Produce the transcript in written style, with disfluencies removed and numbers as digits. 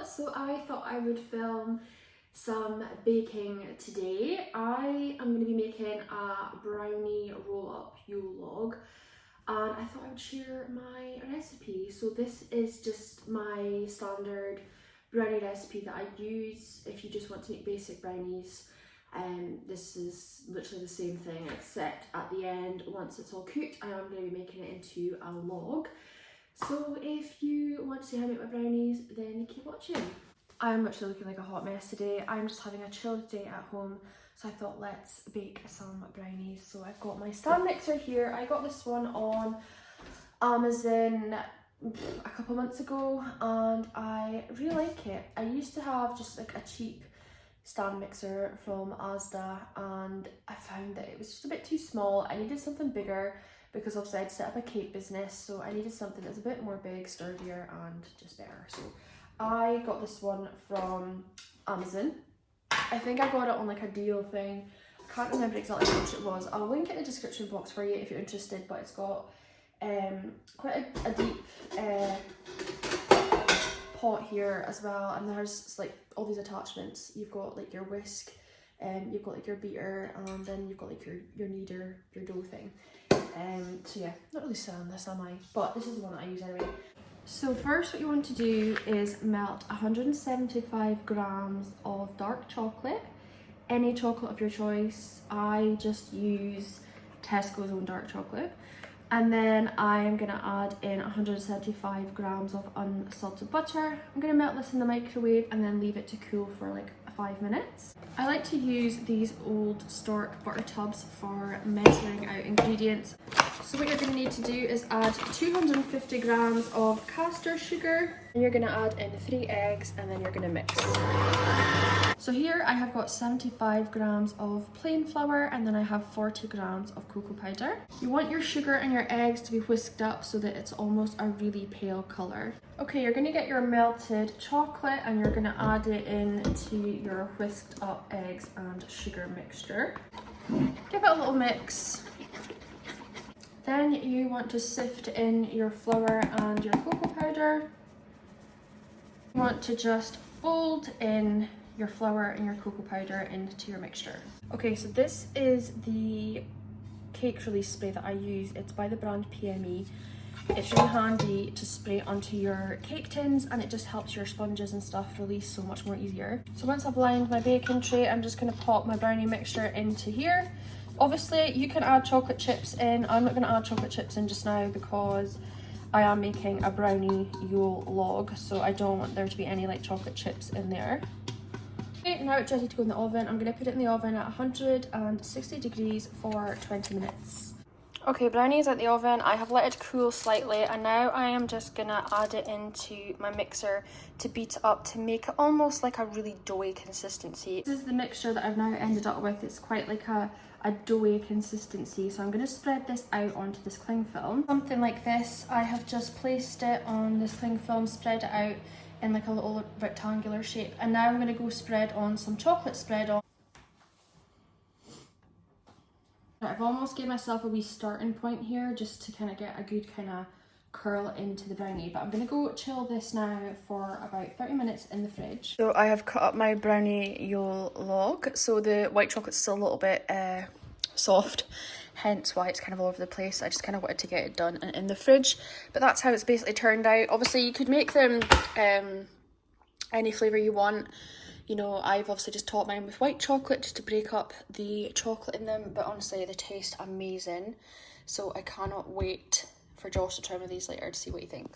So I thought I would film some baking today. I am going to be making a brownie roll-up Yule log, and I thought I would share my recipe. So this is just my standard brownie recipe that I use if you just want to make basic brownies. This is literally the same thing, except at the end, once it's all cooked, I am going to be making it into a log. So if you want to see how I make my brownies, then keep watching. I'm actually looking like a hot mess today. I'm just having a chilled day at home, so I thought let's bake some brownies. So I've got my stand mixer here. I got this one on Amazon a couple months ago and I really like it. I used to have just like a cheap stand mixer from Asda and I found that it was just a bit too small. I needed something bigger because obviously I'd set up a cake business, so I needed something that's a bit more big, sturdier and just better. So I got this one from Amazon. I think I got it on like a deal thing. I can't remember exactly how much it was. I'll link it in the description box for you if you're interested, but it's got quite a deep pot here as well, and there's like all these attachments. You've got like your whisk, you've got like your beater, and then you've got like your kneader, your dough thing. So yeah, not really selling this, am I? But this is the one that I use anyway. So first what you want to do is melt 175 grams of dark chocolate, any chocolate of your choice. I just use Tesco's own dark chocolate. And then I'm gonna add in 175 grams of unsalted butter. I'm gonna melt this in the microwave and then leave it to cool for like 5 minutes. I like to use these old Stork butter tubs for measuring out ingredients. So what you're gonna need to do is add 250 grams of caster sugar. And you're gonna add in 3 eggs and then you're gonna mix. So here I have got 75 grams of plain flour and then I have 40 grams of cocoa powder. You want your sugar and your eggs to be whisked up so that it's almost a really pale colour. Okay, you're gonna get your melted chocolate and you're gonna add it into your whisked up eggs and sugar mixture. Give it a little mix. Then you want to sift in your flour and your cocoa powder. You want to just fold in your flour and your cocoa powder into your mixture. Okay, so this is the cake release spray that I use. It's by the brand PME. It's really handy to spray onto your cake tins and it just helps your sponges and stuff release so much more easier. So once I've lined my baking tray, I'm just going to pop my brownie mixture into here. Obviously you can add chocolate chips in. I'm not going to add chocolate chips in just now because I am making a brownie Yule log, so I don't want there to be any like chocolate chips in there. Okay, now it's ready to go in the oven. I'm going to put it in the oven at 160 degrees for 20 minutes. Okay, brownie's at the oven. I have let it cool slightly and now I am just going to add it into my mixer to beat it up to make it almost like a really doughy consistency. This is the mixture that I've now ended up with. It's quite like a doughy consistency, so I'm going to spread this out onto this cling film. Something like this. I have just placed it on this cling film, spread it out in like a little rectangular shape, and now I'm going to go spread on some chocolate spread on. I've almost gave myself a wee starting point here just to kind of get a good kind of curl into the brownie, but I'm going to go chill this now for about 30 minutes in the fridge. So I have cut up my brownie Yule log, so the white chocolate's still a little bit soft, hence why it's kind of all over the place. I just kind of wanted to get it done and in the fridge, but that's how it's basically turned out. Obviously you could make them any flavour you want. You know, I've obviously just topped mine with white chocolate just to break up the chocolate in them, but honestly they taste amazing. So I cannot wait for Josh to try one of these later to see what he thinks.